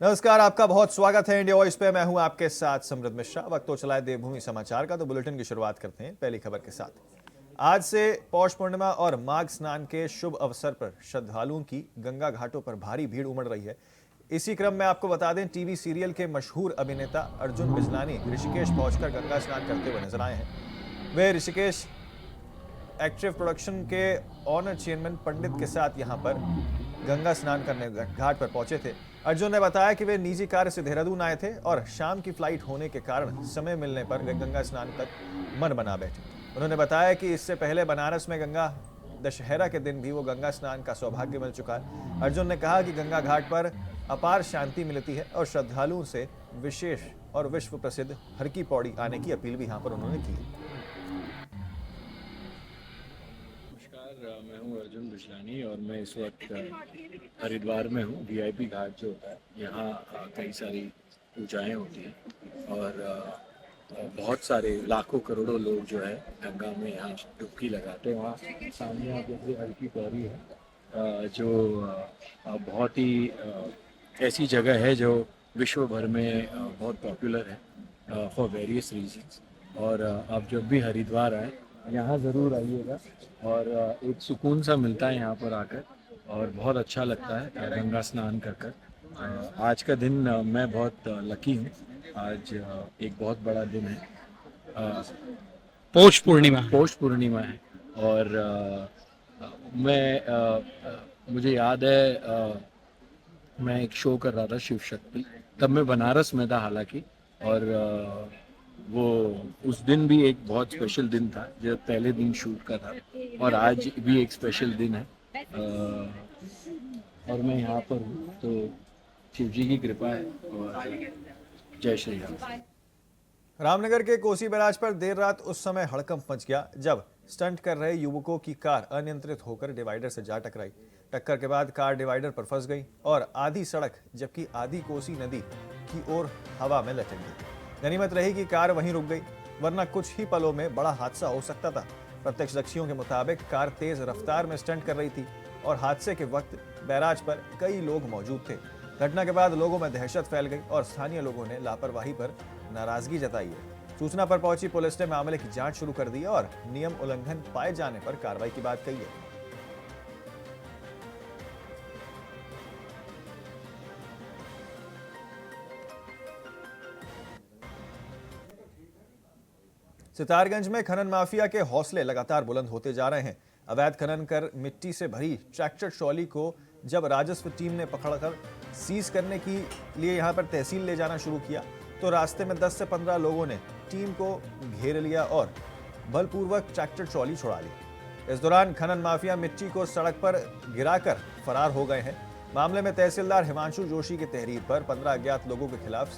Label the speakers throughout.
Speaker 1: नमस्कार, आपका बहुत स्वागत है इंडिया वॉइस पे। मैं हूं आपके साथ समृद्ध मिश्रा। वक्त तो चला है देवभूमि समाचार का, तो बुलेटिन की शुरुआत करते हैं पहली खबर के साथ। आज से पौष पूर्णिमा और माघ स्नान के शुभ अवसर पर श्रद्धालुओं की गंगा घाटों पर भारी भीड़ उमड़ रही है। इसी क्रम में आपको बता दें, टीवी सीरियल के मशहूर अभिनेता अर्जुन बिजलानी ऋषिकेश पहुंचकर गंगा स्नान करते हुए नजर आए हैं। वे ऋषिकेश एक्टिव प्रोडक्शन के ऑनर चेयरमैन पंडित के साथ यहां पर गंगा स्नान करने घाट पर पहुंचे थे। अर्जुन ने बताया कि वे निजी कार्य से देहरादून आए थे और शाम की फ्लाइट होने के कारण समय मिलने पर वे गंगा स्नान तक मन बना बैठे। उन्होंने बताया कि इससे पहले बनारस में गंगा दशहरा के दिन भी वो गंगा स्नान का सौभाग्य मिल चुका है। अर्जुन ने कहा कि गंगा घाट पर अपार शांति मिलती है और श्रद्धालुओं से विशेष और विश्व प्रसिद्ध हर की पौड़ी आने की अपील भी यहाँ पर उन्होंने की।
Speaker 2: मैं हूं अर्जुन बिजलानी और मैं इस वक्त हरिद्वार में हूं। वीआईपी घाट जो होता है, यहाँ कई सारी पूजाएं होती हैं और बहुत सारे लाखों करोड़ों लोग जो है गंगा में यहाँ डुबकी लगाते हैं। वहाँ सामने आप जैसे हल्की पौड़ी है, जो बहुत ही ऐसी जगह है जो विश्व भर में बहुत पॉपुलर है फॉर वेरियस रीजंस। और आप जब भी हरिद्वार आए यहाँ ज़रूर आइएगा और एक सुकून सा मिलता है यहाँ पर आकर और बहुत अच्छा लगता है गंगा स्नान कर कर। आज का दिन मैं बहुत लकी हूँ। आज एक बहुत बड़ा दिन है,
Speaker 3: पौष पूर्णिमा
Speaker 2: है और मुझे याद है मैं एक शो कर रहा था शिव शक्ति, तब मैं बनारस में था हालांकि, और वो उस दिन भी एक बहुत स्पेशल दिन था जब पहले दिन शूट का था, और आज भी एक स्पेशल दिन है और मैं यहाँ पर हूँ तो शिव जी की कृपा है और जय श्री राम।
Speaker 1: रामनगर के कोसी बैराज पर देर रात उस समय हड़कंप मच गया जब स्टंट कर रहे युवकों की कार अनियंत्रित होकर डिवाइडर से जा टकराई। टक्कर के बाद कार डिवाइडर पर फंस गई और आधी सड़क जबकि आधी कोसी नदी की ओर हवा में लटक गई। गनीमत रही कि कार वहीं रुक गई, वरना कुछ ही पलों में बड़ा हादसा हो सकता था। प्रत्यक्षदर्शियों के मुताबिक कार तेज रफ्तार में स्टंट कर रही थी और हादसे के वक्त बैराज पर कई लोग मौजूद थे। घटना के बाद लोगों में दहशत फैल गई और स्थानीय लोगों ने लापरवाही पर नाराजगी जताई है। सूचना पर पहुंची पुलिस ने मामले की जांच शुरू कर दी है और नियम उल्लंघन पाए जाने पर कार्रवाई की बात कही है। सितारगंज में खनन माफिया के हौसले लगातार बुलंद होते जा रहे हैं। अवैध खनन कर मिट्टी से भरी ट्रैक्टर ट्रॉली को जब राजस्व टीम ने पकड़कर सीज करने के लिए यहां पर तहसील ले जाना शुरू किया तो रास्ते में 10 से 15 लोगों ने टीम को घेर लिया और बलपूर्वक ट्रैक्टर ट्रॉली छुड़ा ली। इस दौरान खनन माफिया मिट्टी को सड़क पर गिराकर फरार हो गए हैं। मामले में तहसीलदार हिमांशु जोशी की तहरीर पर 15 अज्ञात लोगों के खिलाफ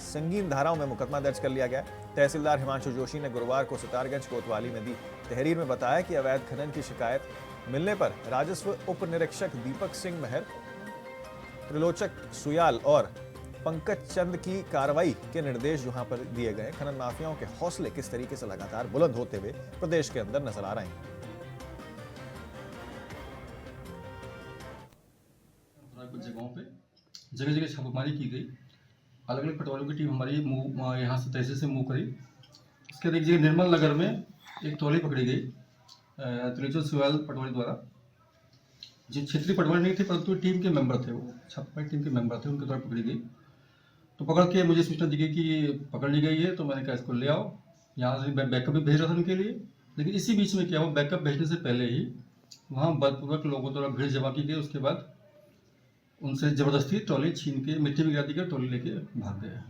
Speaker 1: संगीन धाराओं में मुकदमा दर्ज कर लिया गया। तहसीलदार हिमांशु जोशी ने गुरुवार को सितारगंज कोतवाली में दी तहरीर में बताया कि अवैध खनन की शिकायत मिलने पर राजस्व उप निरीक्षक दीपक सिंह महर, त्रिलोचक सुयाल और पंकज चंद की कार्रवाई के निर्देश यहां पर दिए गए। खनन माफियाओं के हौसले किस तरीके से लगातार बुलंद होते हुए प्रदेश के अंदर नजर आ रहे हैं।
Speaker 4: कुछ जगहों पे जगह जगह छापेमारी की गई। अलग अलग पटवारियों की टीम हमारी यहाँ से तहसील से मूव करी। इसके बाद एक जगह निर्मल नगर में एक ट्रॉली पकड़ी गई त्रिलोचक सुयाल पटवारी द्वारा, जो क्षेत्रीय पटवारी नहीं थे परंतु टीम के मेंबर थे, वो छापेमारी टीम के मेंबर थे, उनके द्वारा पकड़ी गई। तो पकड़ के मुझे सूचना दी गई कि पकड़ ली गई है, तो मैंने कहा इसको ले आओ। यहाँ से बैकअप भी भेज रहा था उनके लिए, लेकिन इसी बीच में क्या हुआ, बैकअप भेजने से पहले ही वहाँ बलपूर्वक लोगों द्वारा भीड़ जमा की गई। उसके बाद उनसे जबरदस्ती ट्रॉली छीन के मिट्टी में गिरा दी, ट्रॉली लेके भाग गए।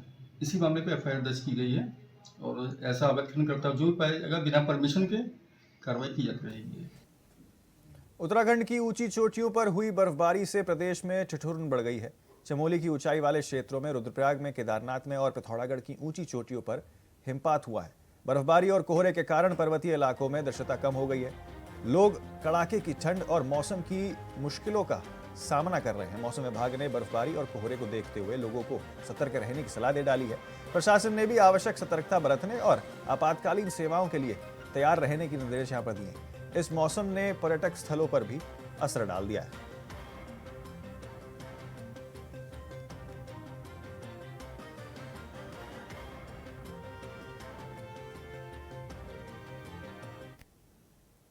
Speaker 4: इसी मामले पे एफआईआर दर्ज की गई है और ऐसा अवैध खनन करता जो भी पाएगा बिना परमिशन के कार्रवाई की जाती रहेगी।
Speaker 1: उत्तराखंड की ऊंची चोटियों पर हुई बर्फबारी से प्रदेश में ठिठुरन बढ़ गई है। चमोली की ऊंचाई वाले क्षेत्रों में, रुद्रप्रयाग में, केदारनाथ में और पिथौरागढ़ की ऊंची चोटियों पर हिमपात हुआ है। बर्फबारी और कोहरे के कारण पर्वतीय इलाकों में दृश्यता कम हो गई है। लोग कड़ाके की ठंड और मौसम की मुश्किलों का सामना कर रहे हैं। मौसम विभाग ने बर्फबारी और कोहरे को देखते हुए लोगों को सतर्क रहने की सलाह दे डाली है। प्रशासन ने भी आवश्यक सतर्कता बरतने और आपातकालीन सेवाओं के लिए तैयार रहने के निर्देश यहाँ पर दिए हैं। इस मौसम ने पर्यटक स्थलों पर भी असर डाल दिया है।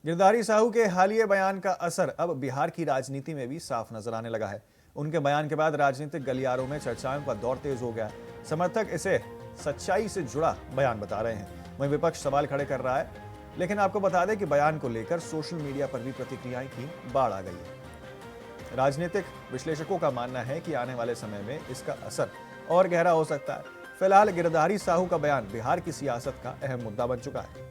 Speaker 1: गिरधारी साहू के हालिया बयान का असर अब बिहार की राजनीति में भी साफ नजर आने लगा है। उनके बयान के बाद राजनीतिक गलियारों में चर्चाओं का दौर तेज हो गया है। समर्थक इसे सच्चाई से जुड़ा बयान बता रहे हैं, वहीं विपक्ष सवाल खड़े कर रहा है। लेकिन आपको बता दें कि बयान को लेकर सोशल मीडिया पर भी प्रतिक्रियाएं की बाढ़ आ गई है। राजनीतिक विश्लेषकों का मानना है कि आने वाले समय में इसका असर और गहरा हो सकता है। फिलहाल गिरधारी साहू का बयान बिहार की सियासत का अहम मुद्दा बन चुका है।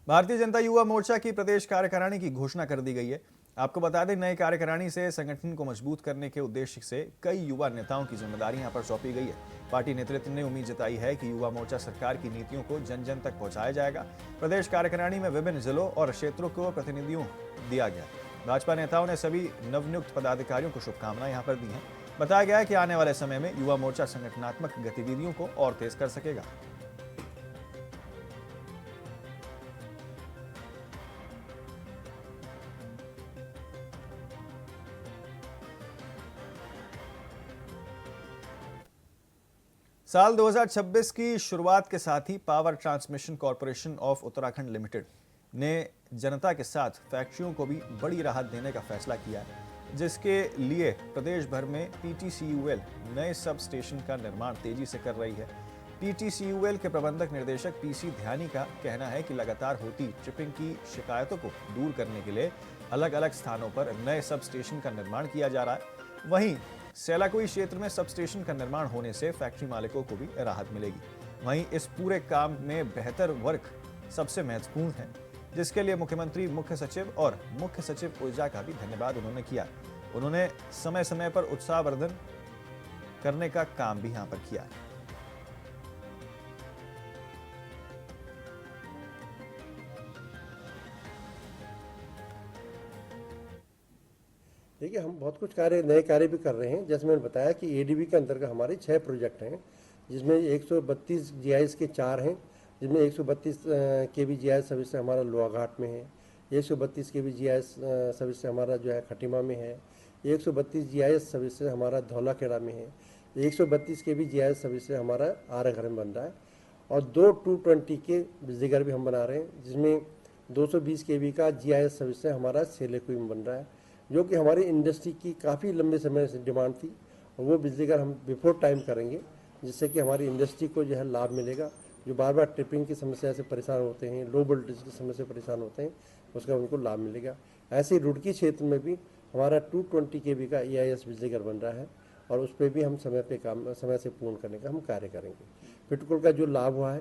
Speaker 1: भारतीय जनता युवा मोर्चा की प्रदेश कार्यकारिणी की घोषणा कर दी गई है। आपको बता दें, नई कार्यकारिणी से संगठन को मजबूत करने के उद्देश्य से कई युवा नेताओं की जिम्मेदारी यहां पर सौंपी गई है। पार्टी नेतृत्व ने उम्मीद जताई है कि युवा मोर्चा सरकार की नीतियों को जन जन तक पहुंचाया जाएगा। प्रदेश कार्यकारिणी में विभिन्न जिलों और क्षेत्रों को प्रतिनिधियों दिया गया। भाजपा नेताओं ने सभी नवनियुक्त पदाधिकारियों को शुभकामनाएं यहां पर दी हैं। बताया गया है कि आने वाले समय में युवा मोर्चा संगठनात्मक गतिविधियों को और तेज कर सकेगा। साल 2026 की शुरुआत के साथ ही power transmission corporation of Uttarakhand limited ने जनता के साथ फैक्ट्रियों को भी बड़ी राहत देने का फैसला किया है, जिसके लिए प्रदेश भर में PTCUL नए सब स्टेशन का निर्माण तेजी से कर रही है। PTCUL के प्रबंधक निर्देशक PC ध्यानी का कहना है कि लगातार होती ट्रिपिंग की शिकायतों को दूर करने के लिए अलग अलग स्थानों पर नए सब स्टेशन का निर्माण किया जा रहा है। वहीं सेलाकुई क्षेत्र में सब स्टेशन का निर्माण होने से फैक्ट्री मालिकों को भी राहत मिलेगी। वहीं इस पूरे काम में बेहतर वर्क सबसे महत्वपूर्ण है, जिसके लिए मुख्यमंत्री, मुख्य सचिव और मुख्य सचिव ऊर्जा का भी धन्यवाद उन्होंने किया। उन्होंने समय समय पर उत्साहवर्धन करने का काम भी यहां पर किया है।
Speaker 5: देखिए, हम बहुत कुछ नए कार्य भी कर रहे हैं। जैसे मैंने बताया कि ADB के अंतर्गत हमारे 6 प्रोजेक्ट हैं, जिसमें 132 GIS के 4 हैं, जिसमें 132 kV GIS सर्विस हमारा लोहाघाट में है, 132 kV GIS सर्विस हमारा जो है खटीमा में है, 132 GIS सर्विस हमारा धौलाखेड़ा में है, 132 kV GIS सर्विस हमारा आराघर में बन रहा है, और 2 220 के बिजली घर भी हम बना रहे हैं, जिसमें 220 kV का GIS सर्विस हमारा सेलेकुई में बन रहा है, जो कि हमारी इंडस्ट्री की काफ़ी लंबे समय से डिमांड थी। और वो बिजली घर हम बिफोर टाइम करेंगे, जिससे कि हमारी इंडस्ट्री को जो है लाभ मिलेगा। जो बार बार ट्रिपिंग की समस्या से परेशान होते हैं, लो वोल्टेज की समस्या से परेशान होते हैं, उसका उनको लाभ मिलेगा। ऐसे ही रुड़की क्षेत्र में भी हमारा 220 kV का EIS बिजली घर बन रहा है, और उस पर भी हम समय से पूर्ण करने का हम कार्य करेंगे। पिटकुल का जो लाभ हुआ है,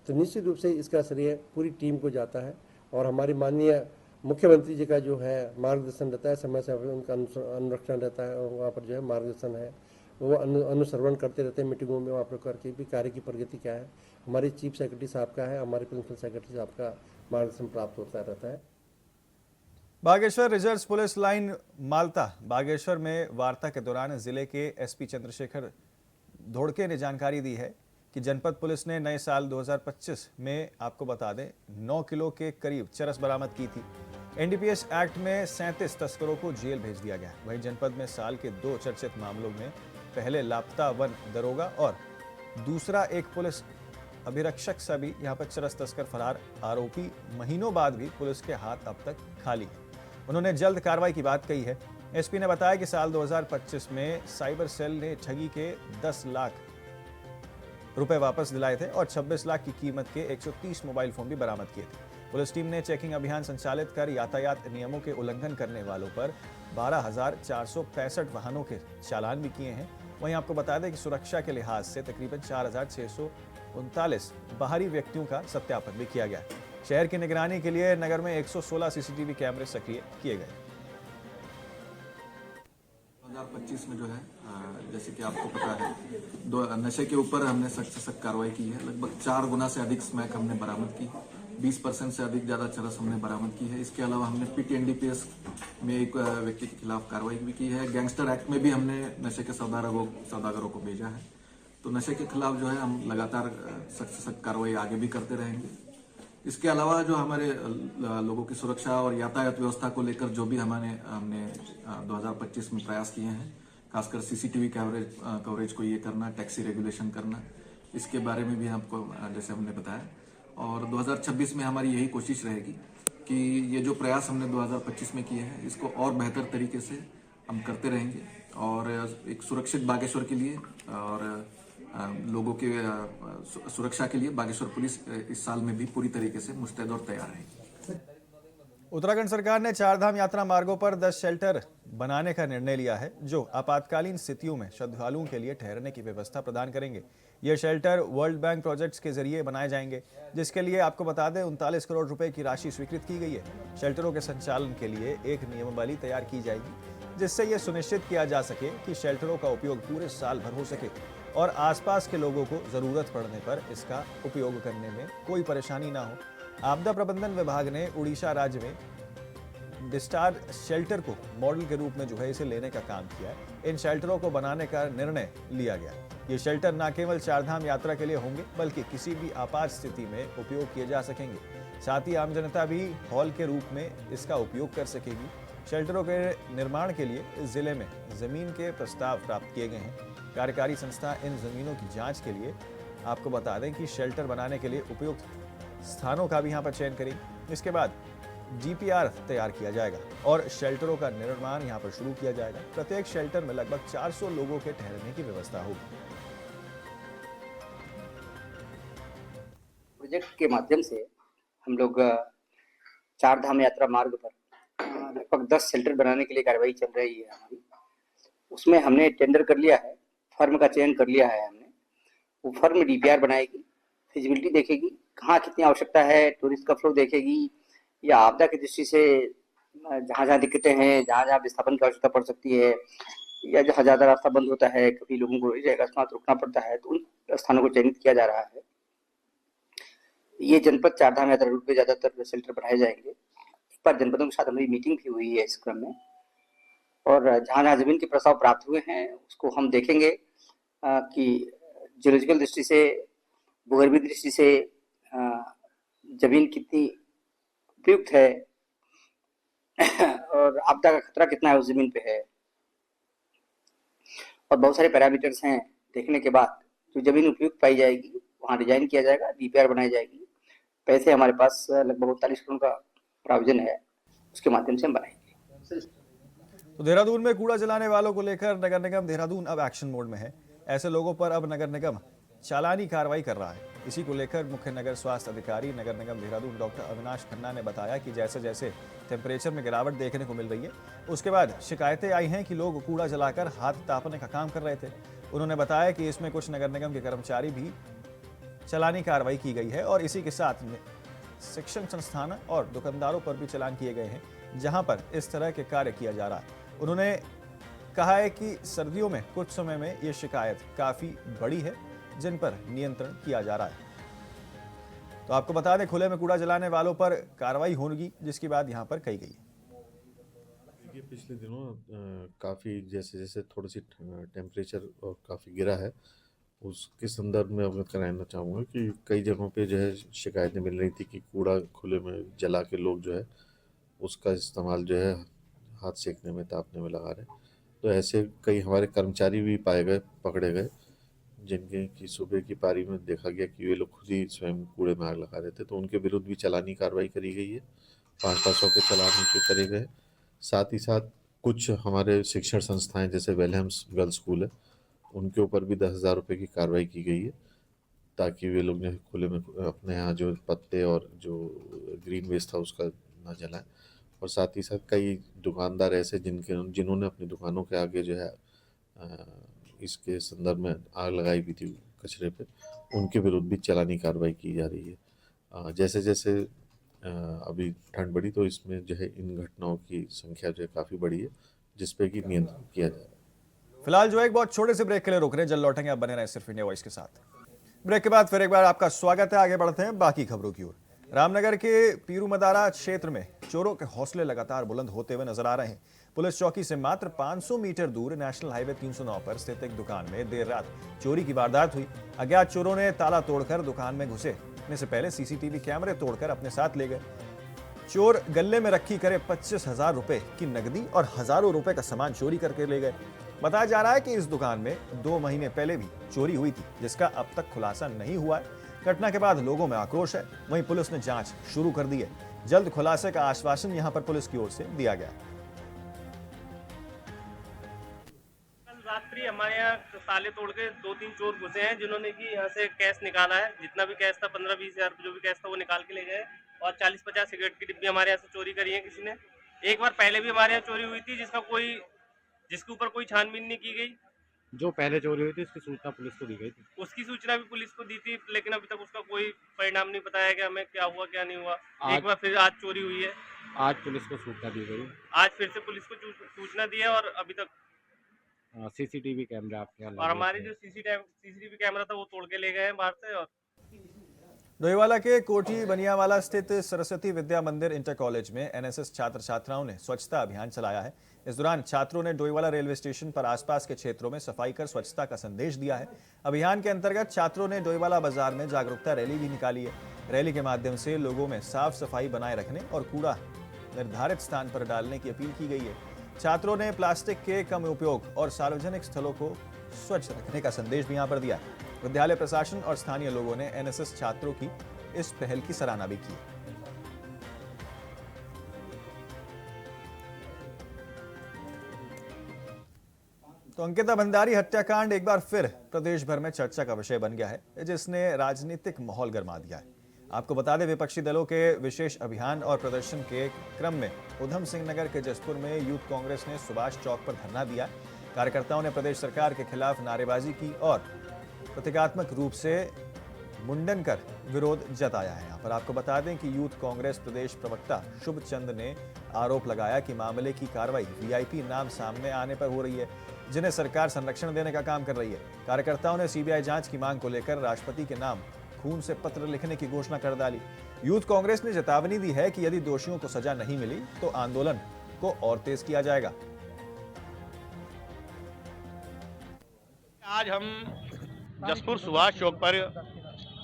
Speaker 5: तो निश्चित रूप से इसका श्रेय पूरी टीम को जाता है, और हमारी माननीय मुख्यमंत्री जी का जो है मार्गदर्शन रहता है, समय से उनका अनुरक्षण रहता है, और वहाँ पर जो है मार्गदर्शन है, वो अनुसरण करते रहते हैं मीटिंगों में, वहाँ पर करके भी कार्य की प्रगति क्या है, हमारे चीफ सेक्रेटरी साहब का है, हमारे प्रिंसिपल सेक्रेटरी साहब का मार्गदर्शन प्राप्त होता रहता है।
Speaker 1: बागेश्वर रिजर्व पुलिस लाइन माल्टा बागेश्वर में वार्ता के दौरान जिले के SP चंद्रशेखर धोड़के ने जानकारी दी है कि जनपद पुलिस ने नए साल 2025 में, आपको बता दें, 9 किलो के करीब चरस बरामद की थी। NDPS एक्ट में 37 तस्करों को जेल भेज दिया गया। वहीं जनपद में साल के 2 चर्चित मामलों में पहले लापता वन दरोगा और दूसरा एक पुलिस अभिरक्षक सा भी यहाँ पर चरस तस्कर फरार। आरोपी महीनों बाद भी पुलिस के हाथ अब तक खाली है। उन्होंने जल्द कार्रवाई की बात कही है। SP ने बताया कि साल 2025 में साइबर सेल ने ठगी के 10 लाख रुपए वापस दिलाए थे और 26 लाख की कीमत के 130 मोबाइल फोन भी बरामद किए थे। पुलिस टीम ने चेकिंग अभियान संचालित कर यातायात नियमों के उल्लंघन करने वालों पर 12,465 वाहनों के चालान भी किए हैं। वहीं आपको बता दें कि सुरक्षा के लिहाज से तकरीबन 4,639 बाहरी व्यक्तियों का सत्यापन भी किया गया। शहर की निगरानी के लिए नगर में 116 CCTV कैमरे सक्रिय किए गए।
Speaker 6: 2025 में जो है जैसे कि आपको पता है नशे के ऊपर हमने सख्त से सख्त कार्रवाई की है। लगभग 4 गुना से अधिक स्मैक हमने बरामद की, 20% से अधिक ज़्यादा चरस हमने बरामद की है। इसके अलावा हमने PTNDPS में एक व्यक्ति के खिलाफ कार्रवाई भी की है। गैंगस्टर एक्ट में भी हमने नशे के सौदागरों को भेजा है। तो नशे के खिलाफ जो है हम लगातार सख्त से सख्त कार्रवाई आगे भी करते रहेंगे। इसके अलावा जो हमारे लोगों की सुरक्षा और यातायात व्यवस्था को लेकर जो भी हमने 2025 में प्रयास किए हैं, खासकर CCTV कवरेज को ये करना, टैक्सी रेगुलेशन करना, इसके बारे में भी आपको जैसे हमने बताया। और 2026 में हमारी यही कोशिश रहेगी कि ये जो प्रयास हमने 2025 में किए हैं इसको और बेहतर तरीके से हम करते रहेंगे और एक सुरक्षित बागेश्वर के लिए और लोगों के सुरक्षा के लिए बागेश्वर पुलिस इस साल में भी पूरी तरीके से मुस्तैद और तैयार है।
Speaker 1: उत्तराखंड सरकार ने चारधाम यात्रा मार्गों पर 10 शेल्टर बनाने का निर्णय लिया है, जो आपातकालीन स्थितियों में श्रद्धालुओं के लिए ठहरने की व्यवस्था प्रदान करेंगे। ये शेल्टर वर्ल्ड बैंक प्रोजेक्ट्स के जरिए बनाए जाएंगे, जिसके लिए आपको बता दें 39 करोड़ रुपए की राशि स्वीकृत की गई है। शेल्टरों के संचालन के लिए एक नियमावली तैयार की जाएगी, जिससे यह सुनिश्चित किया जा सके कि शेल्टरों का उपयोग पूरे साल भर हो सके और आसपास के लोगों को जरूरत पड़ने पर इसका उपयोग करने में कोई परेशानी ना हो। आपदा प्रबंधन विभाग ने उड़ीसा राज्य में डिस्टार शेल्टर को मॉडल के रूप में जो है इसे लेने का काम किया है। इन शेल्टरों को बनाने का निर्णय लिया गया। ये शेल्टर न केवल चारधाम यात्रा के लिए होंगे, बल्कि किसी भी आपात स्थिति में उपयोग किए जा सकेंगे। साथ ही आम जनता भी हॉल के रूप में इसका उपयोग कर सकेगी। शेल्टरों के निर्माण के लिए जिले में जमीन के प्रस्ताव प्राप्त किए गए हैं। कार्यकारी संस्था इन जमीनों की जांच के लिए आपको बता दें कि शेल्टर बनाने के लिए उपयुक्त स्थानों का भी यहाँ पर चयन करेंगे। इसके बाद GPR तैयार किया जाएगा और शेल्टरों का निर्माण यहाँ पर शुरू किया जाएगा। प्रत्येक शेल्टर में लगभग 400 लोगों के ठहरने की व्यवस्था होगी।
Speaker 7: प्रोजेक्ट के माध्यम से हम लोग चारधाम यात्रा मार्ग पर लगभग 10 शेल्टर बनाने के लिए कार्रवाई चल रही है हमारी। उसमें हमने टेंडर कर लिया है, फर्म का चयन कर लिया है हमने। वो फर्म DPR बनाएगी, फिजिबिलिटी देखेगी, कहाँ कितनी आवश्यकता है, टूरिस्ट का फ्लो देखेगी, या आपदा की दृष्टि से जहाँ जहाँ दिक्कतें हैं, जहाँ जहाँ विस्थापन की आवश्यकता पड़ सकती है, या जहाँ ज़्यादा रास्ता बंद होता है, कभी लोगों को अकस्मात रुकना पड़ता है, तो उन स्थानों को चयनित किया जा रहा है। ये जनपद चारधाम यात्रा रूट पे ज़्यादातर शेल्टर बनाए जाएंगे। एक बार जनपदों के साथ हमारी मीटिंग भी हुई है इस क्रम में, और जहाँ जहाँ जमीन के प्रस्ताव प्राप्त हुए हैं उसको हम देखेंगे कि जियोलॉजिकल दृष्टि से, भूगर्भीय दृष्टि से जमीन कितनी उपयुक्त है और आपदा का खतरा कितना है उस जमीन पे है, और बहुत सारे पैरामीटर्स हैं। देखने के बाद जो जमीन उपयुक्त पाई जाएगी वहाँ डिजाइन किया जाएगा, DPR बनाई जाएगी। पैसे हमारे पास लगभग 39 करोड़ का प्रावधान है, उसके माध्यम से हम बनाएंगे।
Speaker 1: तो देहरादून में कूड़ा जलाने वालों को लेकर नगर निगम देहरादून अब एक्शन मोड में है। ऐसे लोगों पर अब नगर निगम चालानी कार्रवाई कर रहा है। इसी को लेकर मुख्य नगर स्वास्थ्य अधिकारी नगर निगम देहरादून डॉक्टर अविनाश खन्ना ने बताया कि जैसे जैसे टेम्परेचर में गिरावट देखने को मिल रही है, उसके बाद शिकायतें आई हैं कि लोग कूड़ा जलाकर हाथ तापने का काम कर रहे थे। उन्होंने बताया कि इसमें कुछ नगर निगम के कर्मचारी भी चालानी कार्रवाई की गई है और इसी के साथ में शिक्षण संस्थान और दुकानदारों पर भी चालान किए गए हैं, जहां पर इस तरह के कार्य किया जा रहा है। उन्होंने कहा है कि सर्दियों में कुछ समय में ये शिकायत काफ़ी बड़ी है, जिन पर नियंत्रण किया जा रहा है। तो आपको बता दें, खुले में कूड़ा जलाने वालों पर कार्रवाई होगी, जिसकी बात यहाँ पर कही गई है।
Speaker 8: देखिए, पिछले दिनों काफ़ी जैसे जैसे थोड़ी सी टेम्परेचर और काफ़ी गिरा है, उसके संदर्भ में अवगत कराना चाहूँगा कि कई जगहों पे जो है शिकायतें मिल रही थी कि कूड़ा खुले में जला के लोग जो है उसका इस्तेमाल जो है हाथ सेकने में, तापने में लगा रहे। तो ऐसे कई हमारे कर्मचारी भी पाए गए, पकड़े गए, जिनके की सुबह की पारी में देखा गया कि वे लोग खुद ही स्वयं कूड़े में आग लगा रहे थे। तो उनके विरुद्ध भी चालानी कार्रवाई करी गई है, 500 के चालान उनके करे गए। साथ ही साथ कुछ हमारे शिक्षण संस्थाएं जैसे वेलहम्स गर्ल्स स्कूल है, उनके ऊपर भी 10,000 रुपये की कार्रवाई की गई है, ताकि वे लोग जो खुले में अपने यहाँ जो पत्ते और जो ग्रीन वेस्ट था उसका ना जलाएं। और साथ ही साथ कई दुकानदार ऐसे जिन्होंने अपनी दुकानों के आगे जो है इसके संदर्भ में आग लगाई हुई थी कचरे पे, उनके विरुद्ध भी चालानी कार्रवाई की जा रही है। जैसे जैसे अभी ठंड बढ़ी तो इसमें जो है इन घटनाओं की संख्या जो है काफ़ी बढ़ी है, जिस पे कि नियंत्रण किया जा रहा है।
Speaker 1: फिलहाल जो एक बहुत छोटे से ब्रेक के लिए रुक रहे हैं, जल्द लौटेंगे। आप बने रहे सिर्फ इंडिया वॉइस के साथ। ब्रेक के बाद फिर एक बार आपका स्वागत है। आगे बढ़ते हैं बाकी खबरों की ओर। रामनगर के पीरू मदारा क्षेत्र में चोरों के हौसले लगातार बुलंद होते हुए नजर आ रहे हैं। पुलिस चौकी से मात्र 500 मीटर दूर नेशनल हाईवे 309 पर स्थित एक दुकान में देर रात चोरी की वारदात हुई। अज्ञात चोरों ने ताला तोड़कर दुकान में घुसने से पहले सीसीटीवी कैमरे तोड़कर अपने साथ ले गए। चोर गले में रखी करीब 25,000 रुपए की नकदी और हजारों रुपए का सामान चोरी करके ले गए। बताया जा रहा है कि इस दुकान में 2 महीने पहले भी चोरी हुई थी, जिसका अब तक खुलासा नहीं हुआ है। घटना के बाद लोगों में आक्रोश है। वहीं पुलिस ने जांच शुरू कर दी है। जल्द खुलासे का आश्वासन यहां पर पुलिस की ओर से दिया गया।
Speaker 9: कल रात्रि हमारे यहाँ ताले तोड़ के 2-3 चोर घुसे हैं, जिन्होंने कि यहाँ से कैश निकाला है। जितना भी कैश था 15-20 हजार जो भी कैश था वो निकाल के ले गए और 40-50 सिगरेट की डिब्बी हमारे यहाँ से चोरी करी है किसी ने। एक बार पहले भी हमारे यहाँ चोरी हुई थी, जिसके ऊपर कोई छानबीन नहीं की गई।
Speaker 3: जो पहले चोरी हुई थी उसकी सूचना पुलिस को दी गई थी।
Speaker 9: उसकी सूचना भी पुलिस को दी थी, लेकिन अभी तक उसका कोई परिणाम नहीं बताया गया हमें, क्या हुआ क्या नहीं हुआ। एक बार फिर आज चोरी हुई है।
Speaker 3: आज पुलिस को सूचना दी गई।
Speaker 9: आज फिर से पुलिस को सूचना दी है और अभी तक
Speaker 3: सीसीटीवी कैमरा आपके यहाँ
Speaker 9: और हमारी जो सीसीटीवी कैमरा था वो तोड़ के ले गए हैं बाहर से। और
Speaker 1: डोईवाला के कोठी बनियावाला स्थित सरस्वती विद्या मंदिर इंटर कॉलेज में एनएसएस छात्र छात्राओं ने स्वच्छता अभियान चलाया है। इस दौरान छात्रों ने डोईवाला रेलवे स्टेशन पर आसपास के क्षेत्रों में सफाई कर स्वच्छता का संदेश दिया है। अभियान के अंतर्गत छात्रों ने डोईवाला बाजार में जागरूकता रैली भी निकाली है। रैली के माध्यम से लोगों में साफ सफाई बनाए रखने और कूड़ा निर्धारित स्थान पर डालने की अपील की गई है। छात्रों ने प्लास्टिक के कम उपयोग और सार्वजनिक स्थलों को स्वच्छ रखने का संदेश भी यहाँ पर दिया। विद्यालय प्रशासन और स्थानीय लोगों ने एनएसएस छात्रों की इस पहल की सराहना भी की। तो अंकिता भंडारी हत्याकांड एक बार फिर प्रदेश भर में चर्चा का विषय बन गया है, जिसने राजनीतिक माहौल गर्मा दिया है। आपको बता दें, विपक्षी दलों के विशेष अभियान और प्रदर्शन के क्रम में उधम सिंह नगर के जसपुर में यूथ कांग्रेस ने सुभाष चौक पर धरना दिया। कार्यकर्ताओं ने प्रदेश सरकार के खिलाफ नारेबाजी की और प्रतीकात्मक रूप से मुंडन कर विरोध जताया है। यहाँ पर आपको बता दें कि यूथ कांग्रेस प्रदेश प्रवक्ता शुभ चंद ने आरोप लगाया कि मामले की कार्रवाई वीआईपी नाम सामने आने पर हो रही है, जिन्हें सरकार संरक्षण देने का काम कर रही है। कार्यकर्ताओं ने सीबीआई जांच की मांग को लेकर राष्ट्रपति के नाम खून से पत्र लिखने की घोषणा कर डाली। यूथ कांग्रेस ने चेतावनी दी है कि यदि दोषियों को सजा नहीं मिली तो आंदोलन को और तेज किया जाएगा।
Speaker 10: आज हम जसपुर सुभाष चौक पर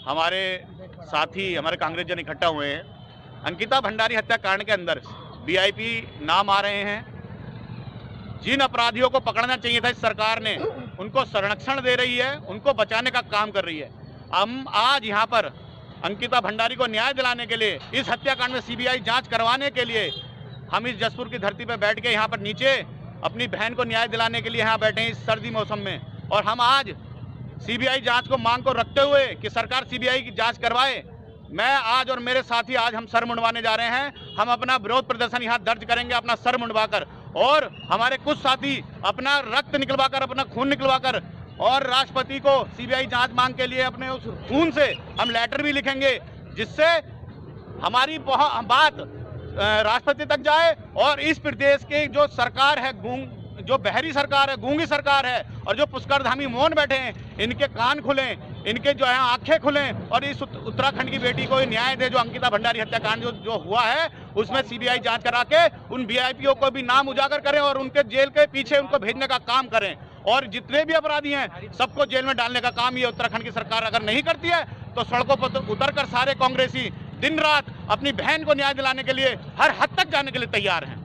Speaker 10: हमारे साथी, हमारे कांग्रेस जन इकट्ठा हुए हैं। अंकिता भंडारी हत्याकांड के अंदर वीआईपी नाम आ रहे हैं। जिन अपराधियों को पकड़ना चाहिए था इस सरकार ने, उनको संरक्षण दे रही है, उनको बचाने का काम कर रही है। हम आज यहाँ पर अंकिता भंडारी को न्याय दिलाने के लिए, इस हत्याकांड में सीबीआई जांच करवाने के लिए हम इस जसपुर की धरती पर बैठ के यहाँ पर नीचे अपनी बहन को न्याय दिलाने के लिए यहाँ बैठे हैं इस सर्दी मौसम में। और हम आज सीबीआई जांच को मांग को रखते हुए कि सरकार सीबीआई की जांच करवाए, मैं आज और मेरे साथी आज हम सर मुंडवाने जा रहे हैं। हम अपना विरोध प्रदर्शन यहाँ दर्ज करेंगे, अपना सर मुंडवाकर, और हमारे कुछ साथी अपना रक्त निकलवाकर, अपना खून निकलवाकर, और राष्ट्रपति को सीबीआई जांच मांग के लिए अपने उस खून से हम लेटर भी लिखेंगे, जिससे हमारी बात राष्ट्रपति तक जाए और इस प्रदेश की जो सरकार है, जो बहरी सरकार है, गूंगी सरकार है, और जो पुष्करधामी मौन बैठे हैं, इनके कान खुलें, इनके जो है आंखें खुलें और इस उत्तराखंड की बेटी को न्याय दे। जो अंकिता भंडारी हत्याकांड जो हुआ है उसमें सीबीआई जांच करा के उन वीआईपीओ को भी नाम उजागर करें और उनके जेल के पीछे उनको भेजने का काम करें। और जितने भी अपराधी हैं सबको जेल में डालने का काम ये उत्तराखंड की सरकार अगर नहीं करती है तो सड़कों पर उतरकर सारे कांग्रेसी दिन रात अपनी बहन को न्याय दिलाने के लिए हर हद तक जाने के लिए तैयार हैं।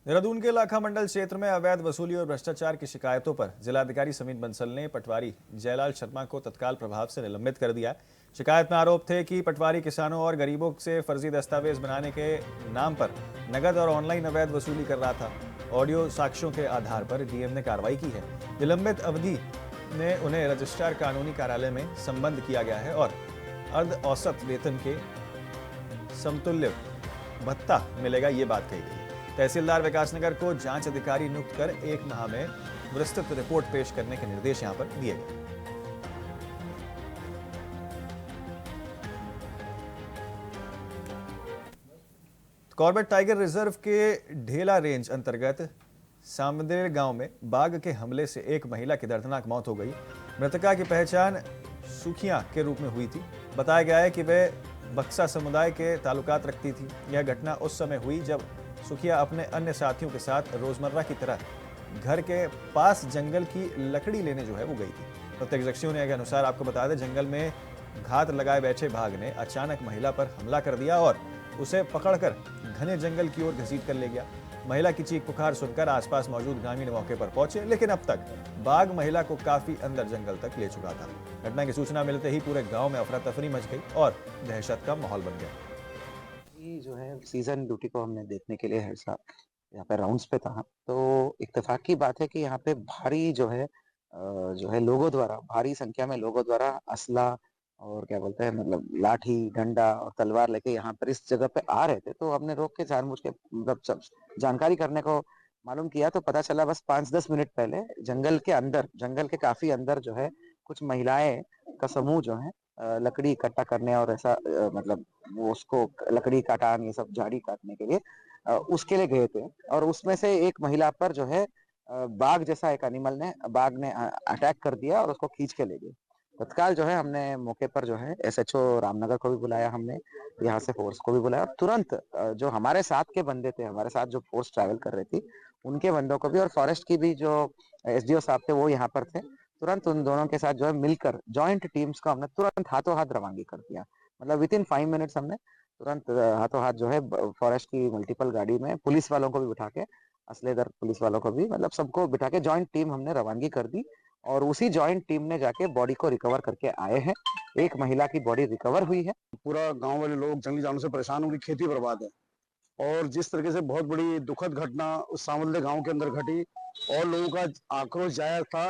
Speaker 1: देहरादून के लाखा मंडल क्षेत्र में अवैध वसूली और भ्रष्टाचार की शिकायतों पर जिलाधिकारी समीत बंसल ने पटवारी जयलाल शर्मा को तत्काल प्रभाव से निलंबित कर दिया। शिकायत में आरोप थे कि पटवारी किसानों और गरीबों से फर्जी दस्तावेज बनाने के नाम पर नगद और ऑनलाइन अवैध वसूली कर रहा था। ऑडियो साक्ष्यों के आधार पर डीएम ने कार्रवाई की है। निलंबित अवधि में उन्हें रजिस्ट्रार कानूनी कार्यालय में संबद्ध किया गया है और अर्ध औसत वेतन के समतुल्य भत्ता मिलेगा, ये बात कही गई। तहसीलदार विकासनगर को जांच अधिकारी नियुक्त कर 1 माह में विस्तृत रिपोर्ट पेश करने के निर्देश यहां पर दिए गए। कॉर्बेट टाइगर रिजर्व के ढेला रेंज अंतर्गत सामदेर गांव में बाघ के हमले से एक महिला की दर्दनाक मौत हो गई। मृतका की पहचान सुखिया के रूप में हुई थी। बताया गया है कि वह बक्सा समुदाय के ताल्लुकात रखती थी। यह घटना उस समय हुई जब सुखिया अपने अन्य साथियों के साथ रोजमर्रा की तरह घर के पास जंगल की लकड़ी लेने वो गई थी। प्रत्यक्षदर्शियों के अनुसार आपको बता दें, जंगल में घात लगाए बैठे बाघ ने अचानक महिला पर हमला कर दिया और उसे पकड़कर घने जंगल की ओर घसीट कर ले गया। महिला की चीख पुकार सुनकर आसपास मौजूद ग्रामीण मौके पर पहुंचे, लेकिन अब तक बाघ महिला को काफी अंदर जंगल तक ले चुका था। घटना की सूचना मिलते ही पूरे गांव में अफरा तफरी मच गई और दहशत का माहौल बन गया।
Speaker 11: ये जो है सीजन ड्यूटी को हमने देखने के लिए हर साल यहाँ पे राउंड्स पे था, तो इत्तेफाक की बात है कि यहाँ पे भारी जो है लोगों द्वारा, भारी संख्या में लोगों द्वारा असला और क्या बोलते हैं मतलब लाठी डंडा और तलवार लेके यहाँ पर इस जगह पे आ रहे थे। तो हमने रोक के जानबूझ के मतलब सब जानकारी करने को मालूम किया, तो पता चला बस 5-10 मिनट पहले जंगल के अंदर, जंगल के काफी अंदर जो है कुछ महिलाएं का समूह जो है लकड़ी इकट्ठा करने और ऐसा मतलब वो उसको लकड़ी काटान ये सब झाड़ी काटने के लिए उसके लिए गए थे। और उसमें से एक महिला पर जो है बाघ जैसा एक बाघ ने अटैक कर दिया और उसको खींच के ले गए। तत्काल जो है हमने मौके पर जो है SHO रामनगर को भी बुलाया, हमने यहाँ से फोर्स को भी बुलाया और तुरंत जो हमारे साथ के बंदे थे, हमारे साथ जो फोर्स ट्रैवल कर रही थी उनके बंदों को भी और फॉरेस्ट की भी जो SDO साहब थे वो यहाँ पर थे। तुरंत उन दोनों के साथ जो है मिलकर जॉइंट टीम्स को हमने तुरंत हाथों हाथ रवानगी कर दिया। मतलब विद इन 5 मिनट्स हमने तुरंत हाथों हाथ जो है फॉरेस्ट की मल्टीपल गाड़ी में पुलिस वालों को भी बिठा के, असलेदर पुलिस वालों को भी, मतलब सबको बिठा के जॉइंट टीम हमने रवानगी कर दी और उसी जॉइंट टीम ने जाके बॉडी को रिकवर करके आए हैं। एक महिला की बॉडी रिकवर हुई है।
Speaker 12: पूरा गांव वाले लोग जंगली जानवरों से परेशान, उनकी खेती बर्बाद है और जिस तरीके से बहुत बड़ी दुखद घटना उस सामल्ले गांव के अंदर घटी और लोगों का आक्रोश जायज था।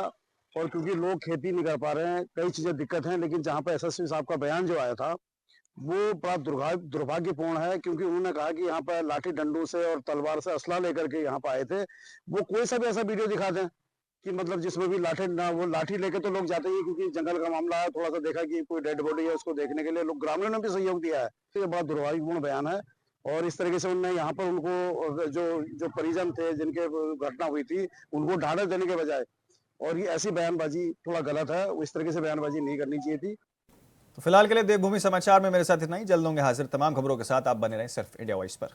Speaker 12: और क्योंकि लोग खेती नहीं कर पा रहे हैं, कई चीजें दिक्कत हैं, लेकिन जहां पर SSP साहब का बयान जो आया था वो बड़ा दुर्भाग्यपूर्ण है, क्योंकि उन्होंने कहा कि यहाँ पर लाठी डंडों से और तलवार से असला लेकर के यहाँ पर आए थे। वो कोई सा भी ऐसा वीडियो दिखा दें कि मतलब जिसमें भी वो लाठी लेके तो लोग जाते ही, क्योंकि जंगल का मामला है, थोड़ा सा देखा कि कोई डेड बॉडी है उसको देखने के लिए लोग ग्रामीणों ने भी सहयोग दिया है। तो ये बड़ा दुर्भाग्यपूर्ण बयान है और इस तरीके से उन्होंने यहाँ पर उनको जो परिजन थे जिनके घटना हुई थी उनको ढांढस देने के बजाय, और ये ऐसी बयानबाजी थोड़ा गलत है, इस तरीके से बयानबाजी नहीं करनी चाहिए थी।
Speaker 1: तो फिलहाल के लिए देवभूमि समाचार में मेरे साथ इतना ही। जल्द होंगे हाजिर तमाम खबरों के साथ। आप बने रहें सिर्फ इंडिया वॉइस पर।